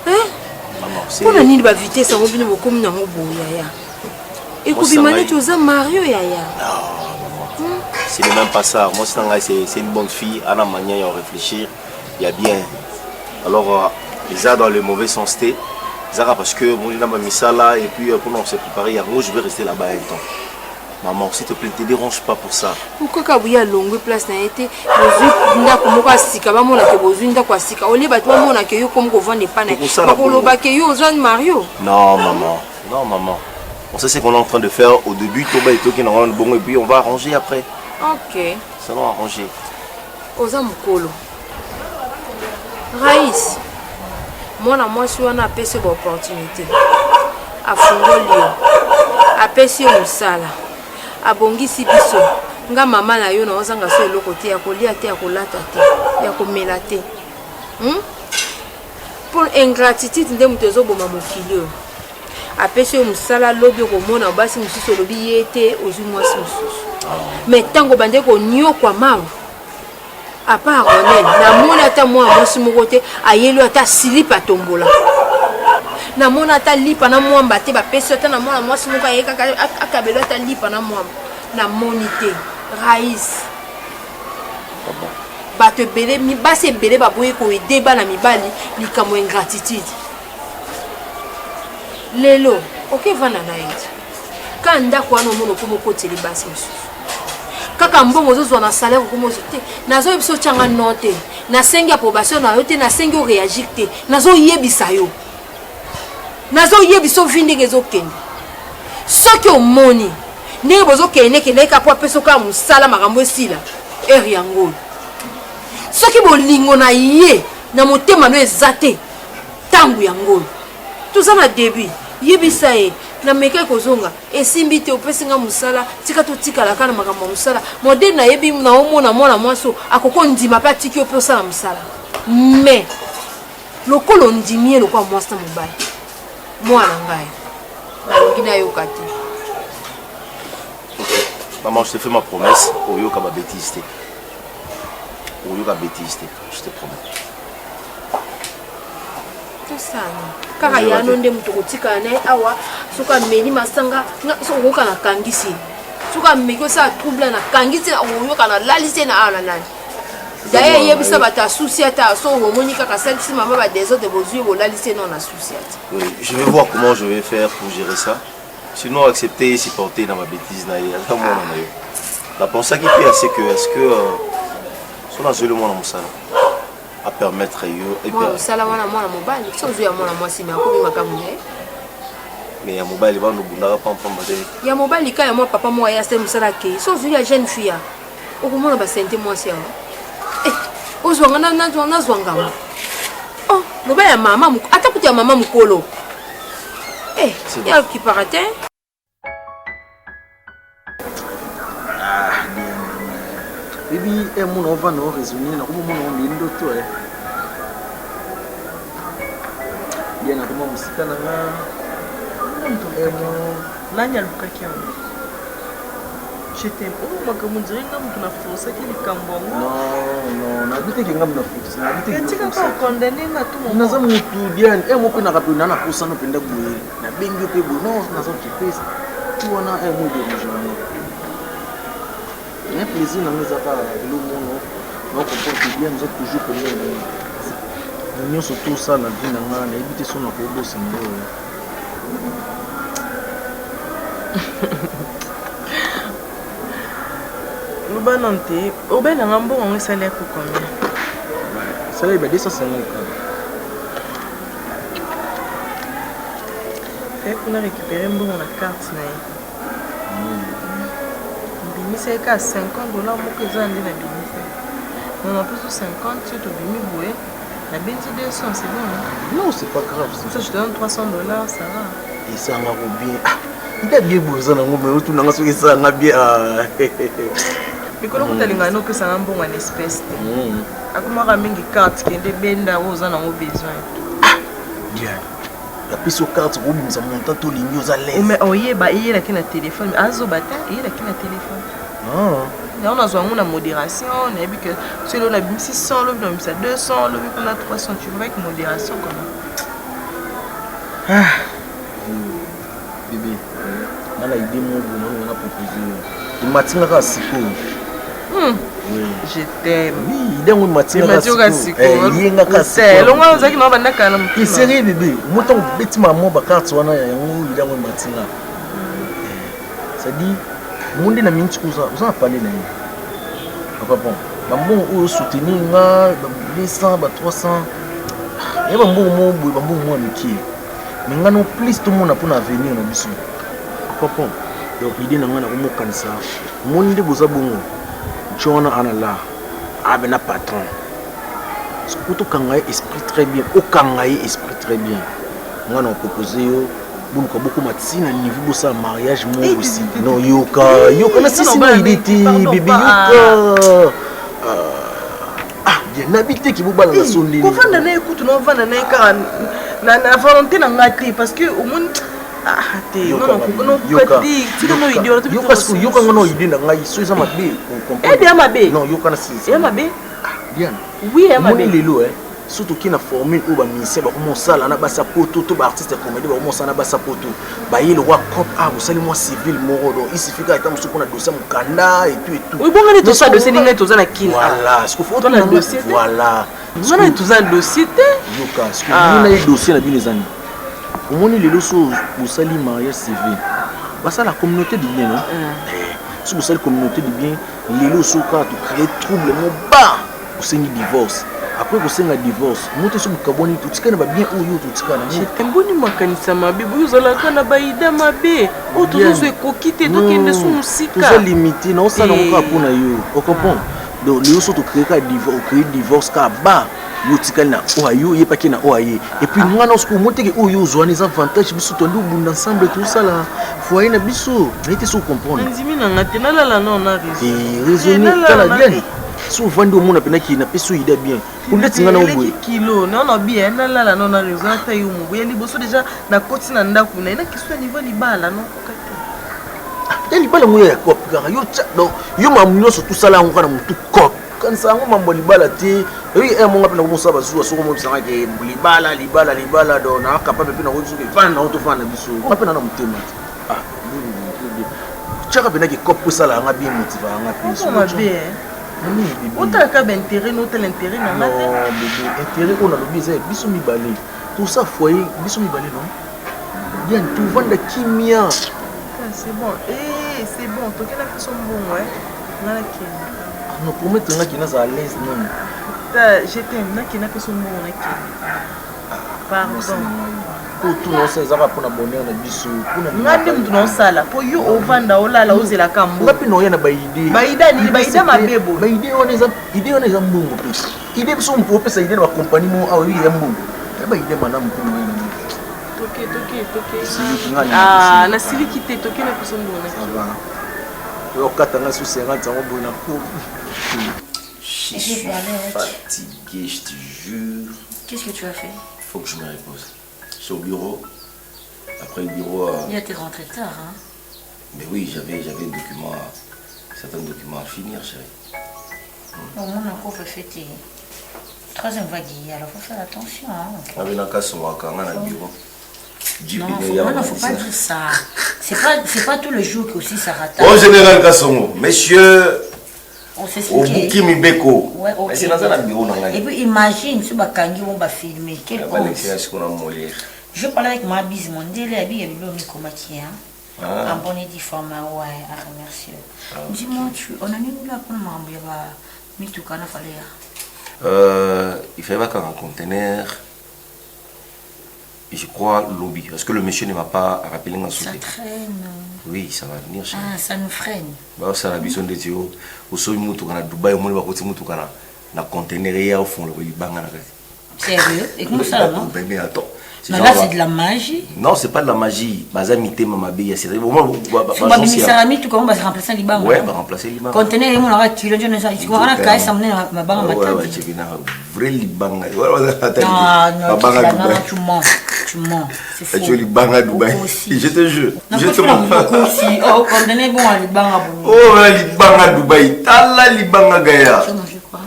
Hein? Maman, c'est. Pour la nuit de vitesse, on va venir beaucoup na mobo yaya. Et puis, mané tu as Mario yaya. Non, maman. C'est même pas ça. Moi, c'est une bonne fille. À la manière de réfléchir, il y a bien. Alors, ils ont dans le mauvais sens. Parce que moi, j'ai mis ça là. Et puis, pour nous se préparer, moi, je vais rester là-bas un temps. Maman, s'il te plaît, ne te dérange pas pour ça. Pourquoi quand il y a longue place n'a été besoin comme quoi sika ba mona ke besoin da kwa sika oli ba toi mona ke yo comme ko vendre pas na ko lo ba ke yo Jean Mario. Non maman, non maman. On sait ce qu'on est en train de faire au début, Toba et Toki n'auront bon et puis on va arranger après. OK. Ça va arranger. Oza mukolo. Raïs. Moi si on a payé cette opportunité. A fungoli. A payé au sala. Abongisi biso nga mama na yo na ozanga so eloko te ya kolia te ya kolata te ya komela te pour ingratitude nde moto ezoboma mokili oyo apesi yo mosala lobi okomona basi mosusu olobi ye te ozwi mwasi mosusu mais ntango bande koniokwa mawa à part Ronel namoni ata mwana mwasi moko te ayeli ata silipe atombola namoni ata lipa na mwamba te bapesi ata na mwana mwasi moko ayeka akabelo ata lipa na mwamba namoni te Raïs bato ebele basi ebele baboyi koyede bana mibali likambo ingratitude lelo okevanda na ye ka ndako wana omona okoma okoteli basi mosusu kaka mbongo ozozwa na salaire okoma ozwa te nazoyebisa otyanga no te nasengi approbation na yo te nasengi oréagir te nazoyebisa yo nazoyebisa ovi ndenge ezokende soki omoni ndenge bozokende eka po apesa okaa mosala makambo esila ere yango soki bolingo na ye na motema no eza te ntango yango toza na début yebisa ye na meka kozonga esimbi te opesi nga mosala tika totikalaka na makambo ya mosala modele nayebi na omona mwana mwaso akoko ndima mpe atiki yo mpe osala mosala mais lokolo ndimi ye lokwa mwasi na mobali mwana ngai nalingi nayoka te. Maman, je te fais ma promesse. Oyoka ma bêtise. Oyoka bêtise. Je te promets. Tout ça. Car il y a un nom de Moutokotika, awa, soka meni masanga, soka na kangisi. Soka meko sa trouble na kangisi, oyoka na lalisi na ala nani. D'ailleurs, il y a bisa bata souci ata so homonika ka celle si maman ba des autres de vos yeux la lycée non na souci. Oui, je vais voir comment je vais faire pour gérer ça. Sinon accepter et supporter dans ma bêtise na ya la mona na yo. La pensée qui fait c'est que est-ce que son azelo mona musala à permettre yo et moi sala mona mobile so zo ya mona mwasi na ko bima kamunye. Mais ya mobile ba no bundaka pam badé. Ya mobile ka ya moi papa moi ya sem musala ke so zo ya jeune fille. Okomona ba sente mwasi ya. Ozwanga na zwanga. Oh, loba ya mama ata kuti ya mama mukolo. Eh, il y a qui paraît. Ah, bibi, mon enfant n'a raisonné, n'a pas mon lindo toi. Bien, n'a pas mon musique Nanya Lukaki. Je t'aime. Oh, ma comme on dirait que tu as forcé qu'il est cambon. Non, n'habite que ngam na futi. N'habite que tu as condamné na tout moment. Naza mutu bien, mo pe na kapuna na kosa no penda buye. Na bengi pe bo non, naza kipesa. Tu wana mo de mjana. Un plaisir na meza pa le mono. Non comprendre bien, nous toujours comme nous. Nous surtout ça na vie na ngana, éviter son na ko bossa ngo. Banante, au bel un bon on salaire pour combien? Salaire ben 250. Fait qu'on a récupéré un bon la carte na. Bimi c'est qu'à 50 $, moi que ça andi na bimi fait. On a plus de 50 sur to bimi boué. La bindi 200 c'est bon. Non, c'est pas grave. Ça je te donne 300 $, ça va. Et ça m'a bien. Il a bien besoin de moi, tout n'a pas ça n'a bien. Mais quand on a dit que ça a un bon espèce, comment on a mis une carte qui est de benda où on a besoin. Bien. La piste aux cartes, on a monté tous les news à l'aise. Mais il y a un téléphone. Azo bata, il y a un téléphone. Là on a besoin de modération. On a vu que celui on a mis 600, on a mis 200, on a 300. Tu vois avec modération comment. Bébé, on a idée on a proposé. Il m'a tiré à Siko. Oui. Je t'aime. Oui, il est un matin à Siko. Il est un cassé. Il est sérieux, bébé. Moi, ton petit maman, carte, il est un matin. Ça dit, mon dieu n'a mis une chose, vous en parlez. Papa, bon, on soutenir 200, 300. Il y a un bon mot, qui mais nous plus tout le monde a pour l'avenir na biso papa donc l'idée na ngana ko kanisa monde boza bongo jona anala abena patron surtout kangaye esprit très bien au kangaye esprit très bien ngana proposer yo bon ko beaucoup matina niveau bosa mariage mo aussi non yoka na sisi na idée bébé yoka n'habite qui vous balance la sonde. Comment on a écouté nos vents na volonté na ngati parce que au monde te non petit tu non idée yo parce que yo quand on idée na ngai so ça mabe eh bien mabe non yo kana si eh mabe Diane. Oui, ma belle. Lelo, surtout qui na formule où ba ministère ba comment ça là na ba sapoto to ba artiste comédie ba comment ça na ba sapoto ba il roi cop ah vous savez moi civil morodo il suffit que étant sur qu'on a dossier mukanda et tout. Oui, bon on est tout ça dossier ninga tout ça na kin. Voilà, ce qu'il faut dans le dossier. Voilà. On a tout ça dossier. Yoka, ce que on a le dossier na bien les amis. Au moins les choses vous savez mariage civil. Bah ça la communauté de bien non. Si vous savez la communauté de bien, les lots quand tu crées trouble mon bas au sein du divorce. Après vous savez un divorce, monter sur le carbone tout ce qui va bien ou tout ce qui j'ai un bon makanisa mabe, vous allez kana baïda mabe. Oh tout ça est coquité donc il ne sont musika. Tout ça limité non ça non pas pour na yo. Vous comprenez? Donc les autres créer un divorce, créer divorce ka ba. Yo tikana oyo yé pas kina oyo et puis moi non ce que monter que oyo zo les avantages biso to ndu ensemble tout ça là foyer na biso mais tu sous comprendre ndimi na ngate na la non na raison et raisonner kala bien souvent ndo mona pena ki na peso ida bien pour ndeti ngana obwe kilo non bien na la non na raison ta yo mo ya liboso déjà na koti na ndaku na ina kiso niveau libala non kokate ya libala ngoya ko pikara yo donc yo mamunyo surtout ça là on kana mutu cop quand ça on mambo libala ti oui mon ngapena ko musaba zuwa soko mo bisanga ke libala do na capable pe na ko zuke fana na to fana biso ngapena na mutema ah chaka bena ke cop ça là nga bien motivé nga peso ma bien autant ka d'intérêt non tel intérêt na ngate non bébé intérêt on a le bien biso mi balé tout ça foyer biso mi balé non bien tout vendre kimia c'est bon c'est bon to kena peso bon ouais na la kin non promettre nga kina za à l'aise non je t'aime na kina peso bon na kin pardon pour tout non c'est ça va pour na bonheur na biso pour na ngande mtu non sala po yo ovanda olala ozela kambo ngapi no yana baide ni baida mabebo baide on est mbungu pesa ide biso mpo pesa ide na compagnie mo awi ya mbungu baide mana mpo no yana toke ah na siliki te toke na peso bon na yo katanga sous 50 ans bon na ko je suis fatigué, je te jure. Qu'est-ce que tu as fait? Il faut que je me repose. Je suis au bureau. Après le bureau... Il a été rentré tard, hein? Mais oui, j'avais certains documents à finir, chérie. Au moins, on a fait fêter. Troisième vague, alors il faut faire attention. Hein? Avec la casse, on va quand même au bureau. Non, il ne faut pas dire ça. C'est pas tous les jours que aussi ça rate. Au général Kassongo, monsieur... On s'explique. Ouais, okay. Et puis imagine si Bakangi va filmer. Quelle honte. Je parlais avec ma bise, mon délai, il y a eu un bon édiforme, ouais, à remercier. Dis-moi, on a mis là pour il fallait qu'un conteneur, je crois, lobby. Parce que le monsieur ne m'a pas rappelé un ça traîne. Oui, ça va venir. Ah, ça nous freine. Bah, ça la vision de Tio. Au sol, nous sommes à Dubaï, on va continuer à conteneur au fond, le banga. Sérieux? Et comment ça, non? Mais attends. Mais là, c'est de la magie. Non, c'est pas de la magie. Bazamité, mama bille, c'est au moins. Faut pas bien ça la tout comment va remplacer les bangs. Ouais, va remplacer les bangs. Conteneur, on aura kilo, je ne sais pas. Tu vois, on a qu'à s'amener ma banque à ma table. Ouais, tu viens vrai les bangs. Non, tu mens. Tu mens. C'est faux. Tu es les bangs à Dubaï. Je te jure. Je te mens aussi. Oh, conteneur, bon, les bangs à Dubaï. Oh, les bangs à Dubaï. Tala les bangs à Gaïa. Tu manges quoi?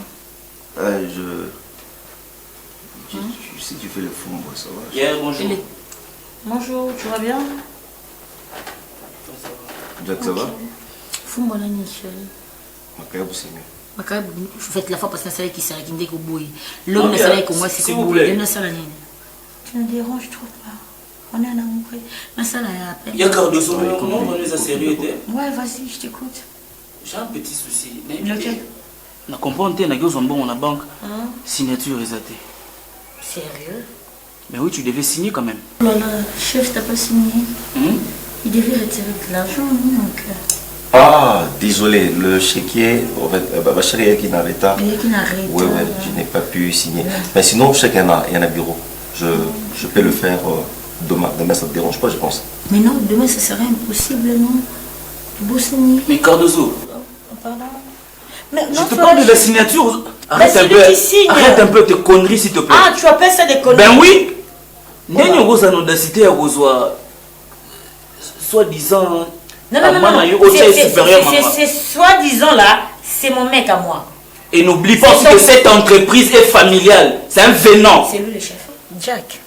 Si tu fais le fou, ça va. Yeah, bonjour. Bonjour, tu vas bien? Jack, ça va? Fumba la nickel. Makaya, c'est mieux. Makaya, vous faites la fois parce que c'est qui s'est qui ndeko boy. L'homme ne savait que moi c'est que boy. Il ne sait rien. Tu me déranges trop pas. On est en amour. Mais ça là, il y a encore 2 ans. Comment on va nous sérieux? Ouais, vas-y, je t'écoute. J'ai un petit souci. Lequel? Na comprendre, na gyo bon na banque. Signature exatée. Sérieux? Mais oui, tu devais signer quand même. Oh là là, chef, t'as pas signé. Il devait retirer de l'argent, donc. Ah, désolé, le chéquier, en fait, chérie qui n'arrête pas. Oui, je n'ai pas pu signer. Mais sinon, chacun il y a un bureau. Je peux le faire demain. Demain, ça ne te dérange pas, je pense. Mais non, demain, ça serait impossible, non? Beau signer. Mais Cardozo. Pardon? Je te parle de la signature. Arrête un peu tes conneries, s'il te plaît. Ah, tu appelles ça des conneries? Ben oui. N'est-ce pas une audacité à vos soi-disant. Non, c'est soi-disant là, c'est mon mec à moi. Et n'oublie pas aussi que cette entreprise est familiale. C'est un venant. C'est lui le chef. Jack,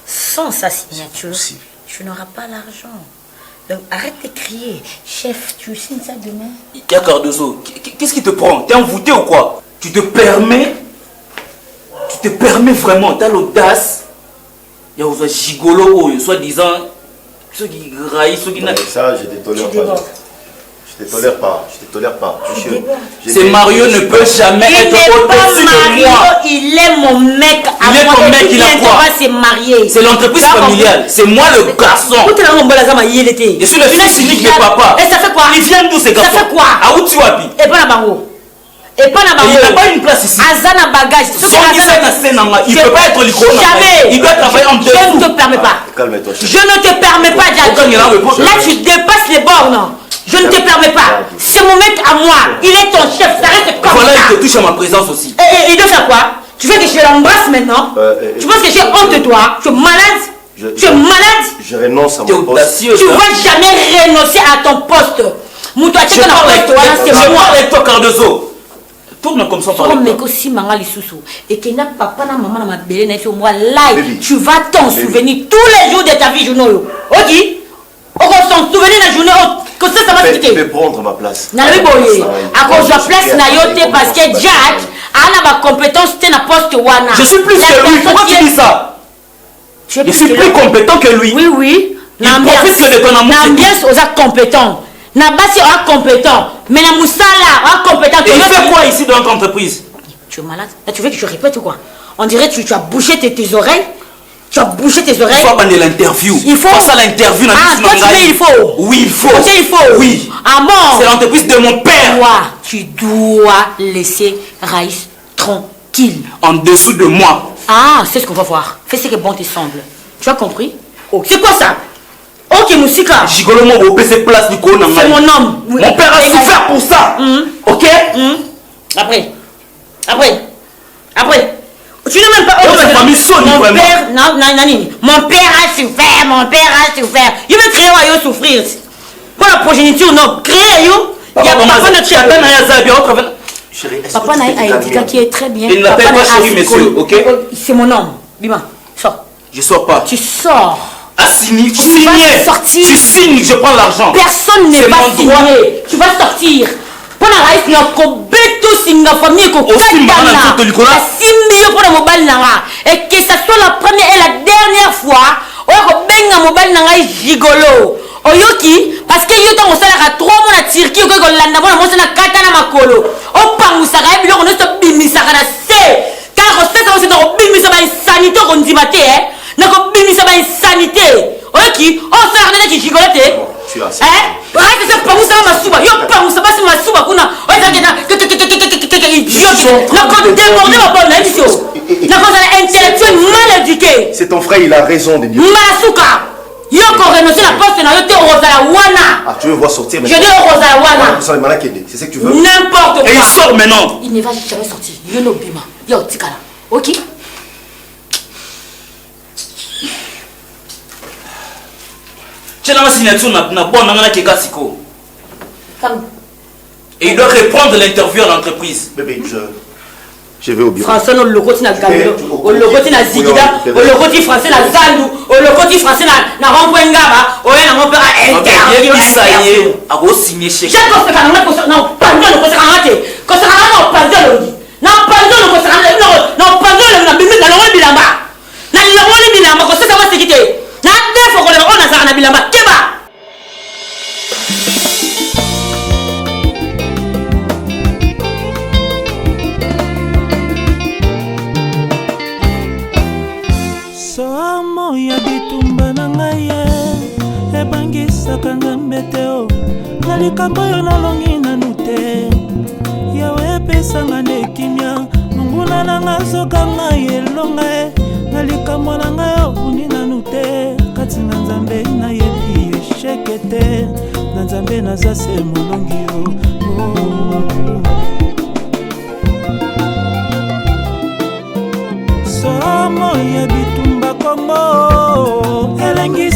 sans sa signature, tu n'auras pas l'argent. Donc arrête de crier. Chef, tu signes ça demain? Y'a Cardozo, qu'est-ce qui te prend? T'es envoûté ou quoi? Tu te permets vraiment, t'as l'audace. Il y a aux gigolo, soi-disant, ceux qui raillent, ceux qui n'ont. Ça, je te tolère pas. Je te tolère pas. C'est Mario ne peut jamais être au-dessus de moi. Il est mon mec à moi. Il est ton mec, il a quoi? C'est marié. C'est l'entreprise familiale. C'est moi le garçon. Je suis le fils unique de papa. Et ça fait quoi? Il vient d'où ces garçons? Ça fait quoi? À où tu habites? Et pas la bango. Et pas la bango. Il n'a pas une place ici. Azana bagage. Il ne peut pas être l'icône. Jamais. Il doit travailler en deux. Je ne te permets pas. Calme-toi. Je ne te permets pas, Jack. Là, tu dépasses les bornes. Je ne te permets pas. C'est mon mec à moi. Il est ton chef. Ça reste comme voilà, ça. il te touche à ma présence aussi. Et il doit faire quoi? Tu veux que je l'embrasse maintenant? Tu penses que j'ai honte de toi? Tu es malade? Tu es malade? Je renonce à mon poste. Tu ne vas jamais renoncer à ton poste. Je parle avec toi, Cardozo. Tourne comme ça par là. Et que n'a papa na maman na ma belle na sur moi live. Tu vas t'en souvenir tous les jours de ta vie journée. OK? On va s'en souvenir la journée. Que ça va quitter. Je vais prendre ma place. Na le boye. À cause de la place na yote parce que Jack a ma compétence te na poste wana. Je suis plus que lui. Pourquoi tu dis ça? Je suis plus compétent que lui. Oui. Il profite que de ton amour. L'ambiance aux compétents. Na basi est compétent, mais na musala est compétent. Et il fait quoi ici dans notre entreprise? Tu es malade? Là, tu veux que je répète ou quoi? On dirait que tu as bouché tes oreilles. Tu as bouché tes oreilles. Il faut abandonner l'interview. Il faut. Pas ça l'interview. Ah, toi tu veux il faut. Oui, il faut. Il faut. Oui. Ah bon? C'est l'entreprise de mon père. Tu dois laisser Raïs tranquille. En dessous de moi. Ah, c'est ce qu'on va voir. Fais ce que bon te semble. Tu as compris? Oh, c'est quoi ça? Ok, Moussika. Gigolo mon beau, c'est place Nico. C'est mon homme. Mon père a souffert pour ça. Ok? Après. Tu n'es même pas. Mon père a souffert. Il veut créer à souffrir. Pour la progéniture, non. Créer yo. Il y a papa notre chien. Papa a indiqué qui est très bien. Il n'appelle pas chéri, monsieur, ok? C'est mon homme. Bima, sors. Je sors pas. Tu sors. Signer. Tu vas sortir. Tu signes, je prends l'argent. Personne ne va signer. Tu vas sortir. Pendant la race, il y a singa famille ko katana. Simbi yo pour la mobile nanga. Et que ça soit la première et la dernière fois, on va benga mobile nanga gigolo. Oyoki parce que yo tango sala ka 3 mois na Turquie ko landa bona mo na katana makolo. O pangusaka e biloko no so bimisaka na se. Car ça c'est donc bimisa ba sanité ko ndimate na ko bimisa ba sanité. Oyoki o sala na ki gigolote. Arrête de se pangousa masuba. Yo pangousa basi masuba kuna. Oza kena intellectuel mal éduqué. C'est ton frère, il a raison de dire. Masuka. Yo ko renoncer la poste na yo te Rosala wana. Ah, tu veux voir sortir maintenant? Je dis Rosala wana. C'est ce que tu veux? N'importe quoi. Et il sort maintenant. Il ne va jamais sortir. Yo no bima. Yo tikala. OK? Tu as la signature na bonne nana ke kasiko. Et il doit répondre l'interview à l'entreprise. Bébé, je vais au bureau. Français, le logo na Gambino, le logo na Zigida, le logo français na Zandu, le logo français na Rangwengaba, o na mon père interview. Ça y est, a go signer chèque. Chaque fois que na pardon ko se raté. Ko se raté na pardon. Na pardon ko se raté. Na pardon na bimi na lo bilamba. Na lo bilamba ko se ça va se quitter. Na defo ko na za na bilamba keba. somo ya bitumba na ngai ebangisaka nzambe te o na likambo oyo nalongi nanu te yawe epesanga nde kimia monguna na nga soka ngai elonga na likambo na ngai okuni nanu te kati na nzambe nayebi esheke te na nzambe naza se molongi o somo ya bitumba kongo elengi